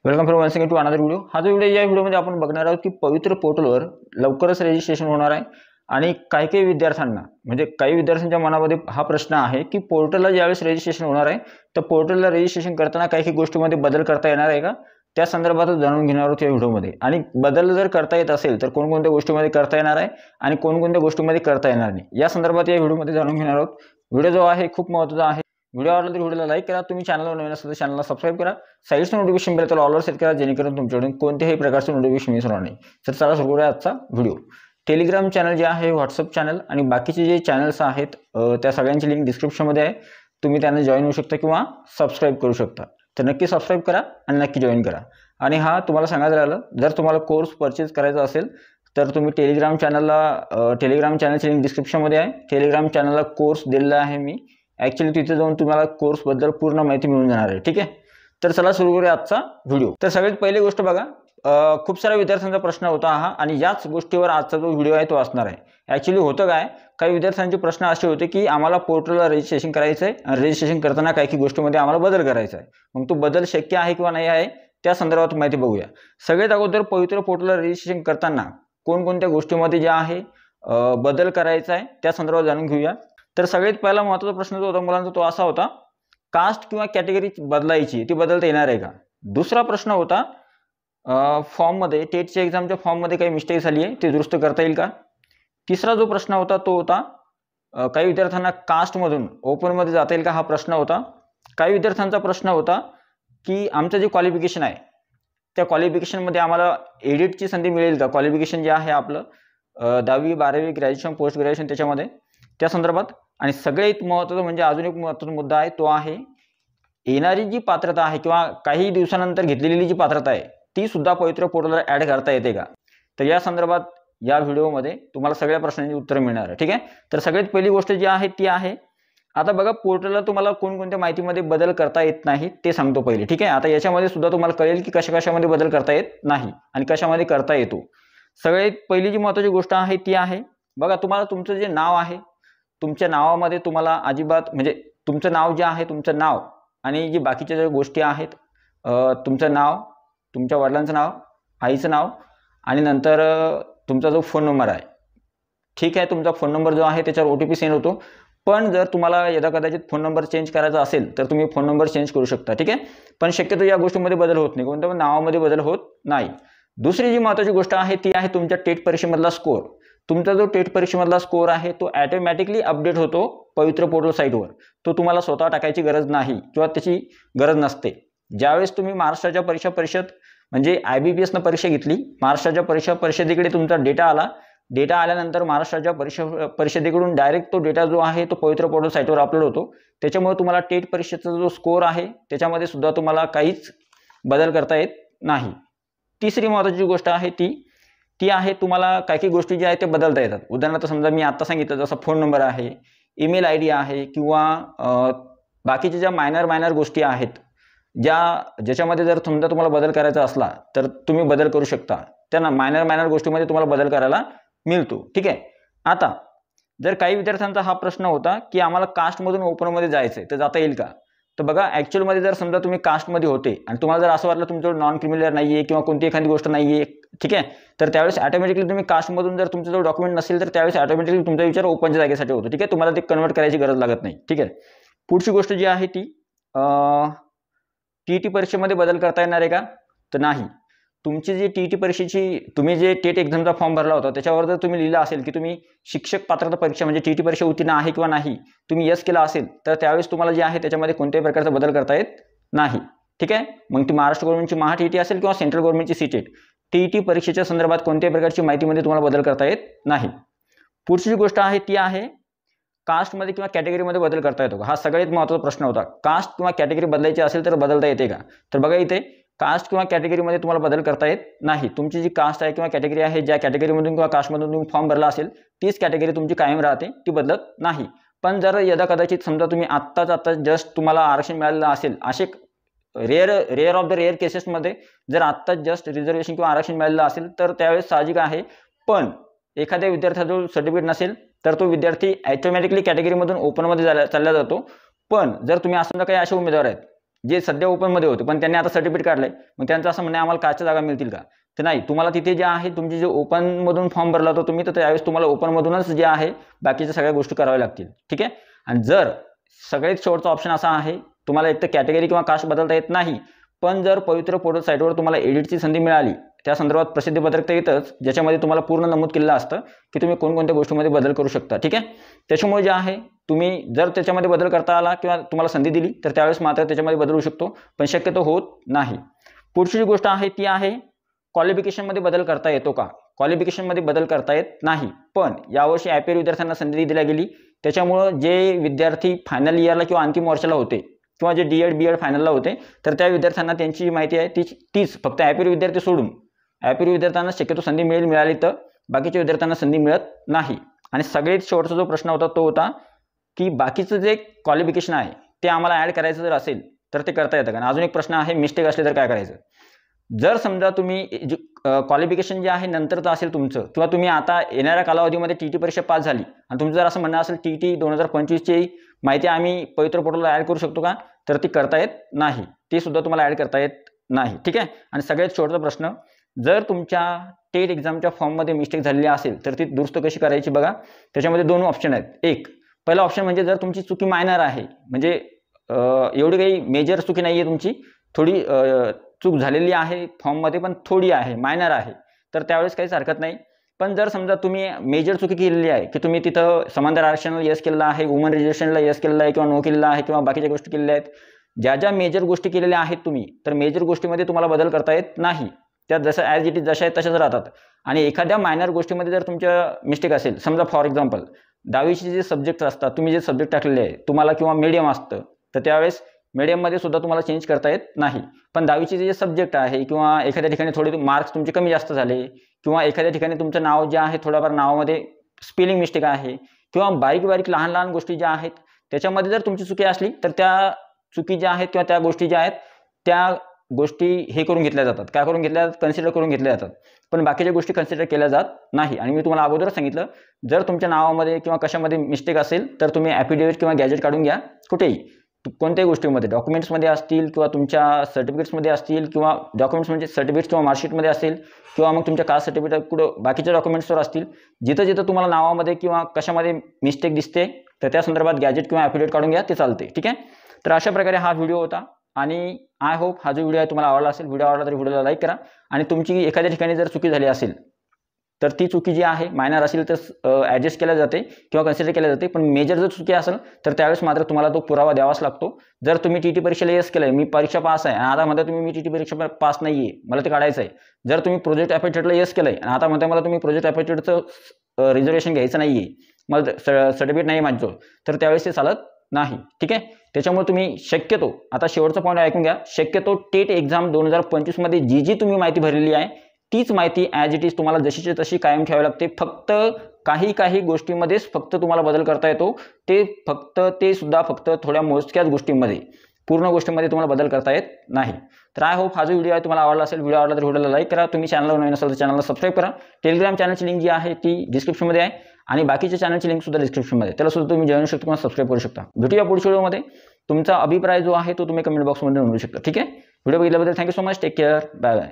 Welcome from once again to another video. हा जो video या व्हिडिओमध्ये आपण बघणार आहोत की पवित्र पोर्टलवर लवकरच रजिस्ट्रेशन होणार आहे आणि काही विद्यार्थ्यांना म्हणजे काही विद्यार्थ्यांच्या मनामध्ये हा प्रश्न आहे की पोर्टलला ज्यावेळेस रजिस्ट्रेशन होणार आहे तर पोर्टलला रजिस्ट्रेशन करताना काही गोष्टींमध्ये बदल करता येणार आहे का, त्या संदर्भात जाणून घेणार आहोत या व्हिडिओमध्ये। आणि बदल जर करता येत असेल तर कोणकोणत्या गोष्टींमध्ये करता येणार आहे आणि कोणकोणत्या गोष्टींमध्ये करता येणार नाही या संदर्भात या व्हिडिओमध्ये जाणून घेणार आहोत। व्हिडिओ जो आहे खूप महत्त्वाचा आहे। व्हिडिओ आवडला तर व्हिडिओला लाईक करा, तुम्ही चॅनलवर नवीन असाल तर चॅनलला सबस्क्राइब करा, साइडचं नोटिफिकेशन बेल ऑलवर सेट करा जेणेकरून तुमच्याकडून कोणत्याही प्रकारचे नोटिफिकेशन मिस होणार नाही। तर चला सुरू करूया आजचा व्हिडिओ। टेलिग्राम चॅनल जे आहे, व्हॉट्सअप चॅनल आणि बाकीचे जे चॅनल्स आहेत त्या सगळ्यांची लिंक डिस्क्रिप्शनमध्ये आहे, तुम्ही त्यांना जॉईन होऊ शकता किंवा सबस्क्राइब करू शकता। तर नक्की सबस्क्राइब करा आणि नक्की जॉईन करा। आणि हा तुम्हाला सांगायचं राहिलं, जर तुम्हाला कोर्स परचेज करायचा असेल तर तुम्ही टेलिग्राम चॅनलची लिंक डिस्क्रिप्शनमध्ये आहे। टेलिग्राम चॅनलला कोर्स दिलेला आहे मी, ॲक्च्युली तिथे जाऊन तुम्हाला कोर्सबद्दल पूर्ण माहिती मिळून जाणार आहे। ठीक आहे, तर चला सुरू करूया आजचा व्हिडिओ। तर सगळ्यात पहिली गोष्ट बघा, खूप साऱ्या विद्यार्थ्यांचा प्रश्न होता हा आणि याच गोष्टीवर आजचा जो व्हिडिओ आहे तो असणार आहे। ॲक्च्युली होतं काय, काही विद्यार्थ्यांचे प्रश्न असे होते की आम्हाला पोर्टलला रजिस्ट्रेशन करायचं आहे आणि रजिस्ट्रेशन करताना काही गोष्टींमध्ये आम्हाला बदल करायचा आहे, मग तो बदल शक्य आहे किंवा नाही आहे त्या संदर्भात माहिती बघूया। सगळ्यात अगोदर पवित्र पोर्टलला रजिस्ट्रेशन करताना कोणकोणत्या गोष्टींमध्ये जे आहे बदल करायचा आहे त्या संदर्भात जाणून घेऊया। तर सगळ्यात पहिला महत्त्वाचा प्रश्न जो होता मुलांचा तो असा होता, कास्ट किंवा कॅटेगरी बदलायची ती बदलता येणार आहे का। दुसरा प्रश्न होता, फॉर्ममध्ये टेटच्या एक्झामच्या फॉर्ममध्ये काही मिस्टेक झाली आहे ते दुरुस्त करता येईल का। तिसरा जो प्रश्न होता तो होता, काही विद्यार्थ्यांना कास्टमधून ओपनमध्ये जाता येईल का हा प्रश्न होता। काही विद्यार्थ्यांचा प्रश्न होता की आमचं जे क्वालिफिकेशन आहे त्या क्वालिफिकेशनमध्ये आम्हाला एडिटची संधी मिळेल का, क्वालिफिकेशन जे आहे आपलं 10वी 12वी ग्रॅज्युएशन पोस्ट ग्रॅज्युएशन त्याच्यामध्ये त्या संदर्भात। आणि सगळ्यात महत्त्वाचं म्हणजे अजून एक महत्त्वाचा मुद्दा आहे तो आहे येणारी जी पात्रता आहे किंवा काही दिवसानंतर घेतलेली जी पात्रता आहे ती सुद्धा पवित्र पोर्टलवर ॲड करता येते का। तर या संदर्भात या व्हिडिओमध्ये तुम्हाला सगळ्या प्रश्नांची उत्तरं मिळणार आहे। ठीक आहे, तर सगळ्यात पहिली गोष्ट जी आहे ती आहे, आता बघा पोर्टलला तुम्हाला कोणकोणत्या माहितीमध्ये बदल करता येत नाही ते सांगतो पहिले। ठीक आहे, आता याच्यामध्ये सुद्धा तुम्हाला कळेल की कशामध्ये बदल करता येत नाही आणि कशामध्ये करता येतो। सगळ्यात पहिली जी महत्त्वाची गोष्ट आहे ती आहे, बघा तुम्हाला तुमचं जे नाव आहे तुमच्या नावामध्ये तुम्हाला अजिबात म्हणजे तुमचं नाव जे आहे तुमचं नाव आणि जी बाकीच्या ज्या गोष्टी आहेत, तुमचं नाव, तुमच्या वडिलांचं नाव, आईचं नाव आणि नंतर तुमचा जो फोन नंबर आहे, ठीक आहे, तुमचा फोन नंबर जो आहे त्याच्यावर OTP सेंड होतो। पण जर तुम्हाला यदा कदाचित फोन नंबर चेंज करायचा असेल तर तुम्ही फोन नंबर चेंज करू शकता। ठीक आहे, पण शक्यतो या गोष्टीमध्ये बदल होत नाही, कोणत्या नावामध्ये बदल होत नाही। दुसरी जी महत्त्वाची गोष्ट आहे ती आहे तुमच्या टेट परीक्षेमधला स्कोअर। तुमचा जो टेट परीक्षेमधला स्कोअर आहे तो ऑटोमॅटिकली अपडेट होतो पवित्र पोर्टल साईटवर, तो तुम्हाला स्वतः टाकायची गरज नाही किंवा त्याची गरज नसते। ज्यावेळेस तुम्ही महाराष्ट्राच्या परीक्षा परिषद म्हणजे IBPSनं परीक्षा घेतली, महाराष्ट्राच्या परीक्षा परिषदेकडे तुमचा डेटा आल्यानंतर महाराष्ट्राच्या परिषदेकडून डायरेक्ट तो डेटा जो आहे तो पवित्र पोर्टल साईटवर अपलोड होतो, त्याच्यामुळे तुम्हाला टेट परीक्षेचा जो स्कोअर आहे त्याच्यामध्ये सुद्धा तुम्हाला काहीच बदल करता येत नाही। तिसरी महत्त्वाची गोष्ट आहे ती आहे तुम्हाला काही गोष्टी ज्या आहेत ते बदलता येतात। उदाहरणार्थ समजा मी आत्ता सांगितलं जसं फोन नंबर आहे, ईमेल ID आहे किंवा बाकीच्या ज्या मायनर गोष्टी आहेत ज्याच्यामध्ये जर समजा तुम्हाला बदल करायचा असला तर तुम्ही बदल करू शकता, त्यांना मायनर गोष्टीमध्ये तुम्हाला बदल करायला मिळतो। ठीक आहे, आता जर काही विद्यार्थ्यांचा हा प्रश्न होता की आम्हाला कास्टमधून ओपनमध्ये जायचं आहे तर जाता येईल का। तर बघा ॲक्च्युअलमध्ये जर समजा तुम्ही कास्टमध्ये होते आणि तुम्हाला जर असं वाटलं तुमच्याजवळ नॉन क्रिमिनल नाही आहे किंवा कोणती एखादी गोष्ट नाही आहे, ठीक आहे, तर त्यावेळेस ऑटोमॅटिकली तुम्ही कास्टमधून जर तुमच्याजवळ डॉक्युमेंट नसेल तर त्यावेळेस ऑटोमॅटिकली तुमचा विचार ओपनच्या जागेसाठी होतो। ठीक आहे, तुम्हाला ते कन्वर्ट करायची गरज लागत नाही। ठीक आहे, पुढची गोष्ट जी आहे ती TET परीक्षेमध्ये बदल करता येणार आहे का, तर नाही। तुमची जी TET परीक्षेची तुम्ही जे टेट एक्झामचा फॉर्म भरला होता त्याच्यावर जर तुम्ही लिहिलं असेल की तुम्ही शिक्षक पात्रता परीक्षा म्हणजे TET परीक्षा उत्तीर्ण आहे किंवा नाही, तुम्ही यस केला असेल तर त्यावेळेस तुम्हाला जे आहे त्याच्यामध्ये कोणत्याही प्रकारचा बदल करता येत नाही। ठीक आहे, मग ती महाराष्ट्र गव्हर्नमेंटची MHA-TET असेल किंवा सेंट्रल गव्हर्नमेंटची CTET, TET परीक्षेच्या संदर्भात कोणत्याही प्रकारची माहितीमध्ये तुम्हाला बदल करता येत नाही। पुढची जी गोष्ट आहे ती आहे कास्टमध्ये किंवा कॅटेगरीमध्ये बदल करता येतो का, हा सगळ्यात महत्त्वाचा प्रश्न होता। कास्ट किंवा कॅटेगरी बदलायची असेल तर बदलता येते का, तर बघा इथे कास्ट किंवा कॅटेगरीमध्ये तुम्हाला बदल करता येत नाही। तुमची जी कास्ट आहे किंवा कॅटेगरी आहे, ज्या कॅटेगरीमधून किंवा कास्टमधून तुम्ही फॉर्म भरला असेल तीच कॅटेगरी तुमची कायम राहते, ती बदलत नाही। पण जर यदा कदाचित समजा तुम्ही आत्ताच जस्ट तुम्हाला आरक्षण मिळालेलं असेल, असे रेअर ऑफ द रेअर केसेसमध्ये जर आत्ताच जस्ट रिझर्वेशन किंवा आरक्षण मिळालेलं असेल तर त्यावेळेस साहजिक आहे। पण एखाद्या विद्यार्थ्याजवळ सर्टिफिकेट नसेल तर तो विद्यार्थी ऑटोमॅटिकली कॅटेगरीमधून ओपनमध्ये चालला जातो। पण जर तुम्ही असं काही असे उमेदवार आहेत जे सध्या ओपनमध्ये होते पण त्यांनी आता सर्टिफिकेट काढलंय, मग त्यांचं असं म्हणणं आहे आम्हाला काच्या जागा मिळतील का, तर नाही, तुम्हाला तिथे जे आहे तुमची जे ओपनमधून फॉर्म भरला होता तुम्ही, तर त्यावेळेस तुम्हाला ओपनमधूनच जे आहे बाकीच्या सगळ्या गोष्टी कराव्या लागतील. ठीक आहे. आणि जर सगळ्यात शेवटचा ऑप्शन असा आहे, तुम्हाला एक तर कॅटेगरी किंवा कास्ट बदलता येत नाही, पण जर पवित्र पोर्टल साईटवर तुम्हाला एडिटची संधी मिळाली, त्या संदर्भात प्रसिद्धीपत्रक तर येतच, ज्याच्यामध्ये तुम्हाला पूर्ण नमूद केलेलं असतं की तुम्ही कोणकोणत्या गोष्टीमध्ये बदल करू शकता. ठीक आहे. त्याच्यामुळे जे आहे तुम्ही जर त्याच्यामध्ये बदल करता आला किंवा तुम्हाला संधी दिली तर त्यावेळेस मात्र त्याच्यामध्ये बदलू शकतो, पण शक्यतो होत नाही. पुढची जी गोष्ट आहे ती आहे क्वालिफिकेशनमध्ये बदल करता येतो का. क्वालिफिकेशनमध्ये बदल करता येत नाही, पण यावर्षी IPR विद्यार्थ्यांना संधी दिली गेली. त्याच्यामुळं जे विद्यार्थी फायनल इयरला किंवा अंतिम वर्षाला होते किंवा जे D.Ed B.Ed फायनलला होते, तर त्या विद्यार्थ्यांना त्यांची माहिती आहे तीच फक्त IPR विद्यार्थी सोडून IPR विद्यार्थ्यांना शक्यतो संधी मिळाली, तर बाकीच्या विद्यार्थ्यांना संधी मिळत नाही. आणि सगळ्यात शेवटचा जो प्रश्न होता तो होता की बाकीचं जे क्वालिफिकेशन आहे ते आम्हाला ॲड करायचं जर असेल तर ते करता येतं का. आणि अजून एक प्रश्न आहे, मिस्टेक असले तर काय करायचं. जर समजा तुम्ही जे क्वालिफिकेशन जे आहे नंतरचं असेल तुमचं, किंवा तुम्ही आता येणाऱ्या कालावधीमध्ये TT परीक्षा पास झाली आणि तुमचं जर असं म्हणणं असेल TT 2025ची माहिती आम्ही पवित्र पोर्टलला ॲड करू शकतो का, तर ती करता येत नाही, ती सुद्धा तुम्हाला ॲड करता येत नाही. ठीक आहे. आणि सगळ्यात शेवटचा प्रश्न, जर तुमच्या टेट एक्झामच्या फॉर्ममध्ये मिस्टेक झालेली असेल तर ती दुरुस्त कशी करायची बघा. त्याच्यामध्ये 2 ऑप्शन आहेत. एक, पहिला ऑप्शन म्हणजे जर तुमची चुकी मायनर आहे, म्हणजे एवढी काही मेजर चुकी नाही आहे तुमची, थोडी चूक झालेली आहे फॉर्ममध्ये पण थोडी आहे, मायनर आहे, तर त्यावेळेस काहीच हरकत नाही. पण जर समजा तुम्ही मेजर चुकी केलेली आहे की तुम्ही तिथं समांतर आरक्षणाला यस केलेलं आहे, वुमन रिजर्वेशनला यस केलेलं आहे किंवा नो केलेलं आहे, किंवा बाकीच्या गोष्टी केलेल्या आहेत, ज्या मेजर गोष्टी केलेल्या आहेत तुम्ही, तर मेजर गोष्टीमध्ये तुम्हाला बदल करता येत नाही, त्या जसं ॲज इट इज जशा आहेत तशाच राहतात. आणि एखाद्या मायनर गोष्टीमध्ये जर तुमच्या मिस्टेक असेल, समजा फॉर एक्झाम्पल 10वीचे जे सब्जेक्ट असतात, तुम्ही जे सब्जेक्ट टाकलेले आहे, तुम्हाला किंवा मीडियम असतं, तर त्यावेळेस मीडियममध्ये सुद्धा तुम्हाला चेंज करता येत नाही. पण 10वीचे जे सब्जेक्ट आहे किंवा एखाद्या ठिकाणी थोडे मार्क्स तुमचे कमी जास्त झाले, किंवा एखाद्या ठिकाणी तुमचं नाव जे आहे थोड्याफार नावामध्ये स्पेलिंग मिस्टेक आहे, किंवा बारीक लहान लहान गोष्टी ज्या आहेत त्याच्यामध्ये जर तुमची चुकी असली, तर त्या चुकी ज्या आहेत किंवा त्या गोष्टी ज्या आहेत त्या गोष्टी हे करून घेतल्या जातात, काय करून घेतल्या जातात, कन्सिडर करून घेतल्या जातात. पण बाकीच्या गोष्टी कन्सिडर केल्या जात नाही. आणि मी तुम्हाला अगोदर सांगितलं, जर तुमच्या नावामध्ये किंवा कशामध्ये मिस्टेक असेल तर तुम्ही ॲफिडेव्हिट किंवा गॅजेट काढून घ्या, कुठेही कोणत्याही गोष्टीमध्ये, डॉक्युमेंट्समध्ये असतील किंवा तुमच्या सर्टिफिकेट्समध्ये असतील, किंवा डॉक्युमेंट्स म्हणजे सर्टिफिकेट्स किंवा मार्कशीटमध्ये असेल, किंवा मग तुमच्या कास्ट सर्टिफिकेट कुठं बाकीच्या डॉक्युमेंट्सवर असतील, जिथं तुम्हाला नावामध्ये किंवा कशामध्ये मिस्टेक दिसते तर त्या संदर्भात गॅजेट किंवा ॲफिडेव्हिट काढून घ्या, ते चालते. ठीक आहे. तर अशा प्रकारे हा व्हिडिओ होता, आणि आय होप हा जो व्हिडिओ आहे तुम्हाला आवडला असेल. व्हिडिओ आवडला तर व्हिडिओला लाईक करा, आणि तुमची एखाद्या ठिकाणी जर चुकी झाली असेल तर ती चुकी जी आहे मायनर असेल तर ॲडजस्ट केल्या जाते किंवा कन्सिडर केल्या जाते, पण मेजर जर चुकी असेल तर त्यावेळेस मात्र तुम्हाला तो पुरावा द्यावाच लागतो. जर तुम्ही TT परीक्षेला यस केलं आहे, मी परीक्षा पास आहे, आणि आता म्हणता तुम्ही मी TT परीक्षा पास नाही आहे, मला ते काढायचं आहे. जर तुम्ही प्रोजेक्ट ॲफिडेव्हिटला यस केलं आहे आणि आता म्हणता मला तुम्ही प्रोजेक्ट ॲफिडेव्हिटचं रिझर्वेशन घ्यायचं नाही आहे, मला सर्टिफिकेट नाही माझं, तर त्यावेळेस ते चालत नाही. ठीक आहे. त्याच्यामुळे तुम्ही शक्यतो, आता शेवटचा पॉईंट ऐकून घ्या, शक्यतो टेट एक्झाम 2025मध्ये जी तुम्ही माहिती भरलेली आहे तीच माहिती ॲज इट इज तुम्हाला जशीची तशी कायम ठेवावी लागते. फक्त काही गोष्टीमध्येच फक्त तुम्हाला बदल करता येतो, ते सुद्धा फक्त थोड्या मोजक्याच गोष्टींमध्ये, पूर्ण गोष्टींमध्ये तुम्हाला बदल करता येत नाही. तर आय होप हा जो व्हिडिओ आहे तुम्हाला आवडला असेल. व्हिडिओ आवडला तर व्हिडिओला लाईक करा, तुम्ही चॅनलवर नवीन असाल तर चॅनलला सबस्क्राईब करा. टेलिग्राम चॅनलची लिंक जी आहे ती डिस्क्रिप्शनमध्ये आहे, आणि बाकीच्या चॅनलची लिंक सुद्धा डिस्क्रिप्शनमध्ये, त्याला सुद्धा तुम्ही जॉईन शकता किंवा सबस्क्राईब करू शकता. भेटूया पुढच्या व्हिडिओमध्ये. तुमचा अभिप्राय जो आहे तो तुम्ही कमेंट बॉक्समध्ये नोंदवू शकता. ठीक आहे. व्हिडिओ बघितल्याबद्दल thank you so much. Take care. Bye bye.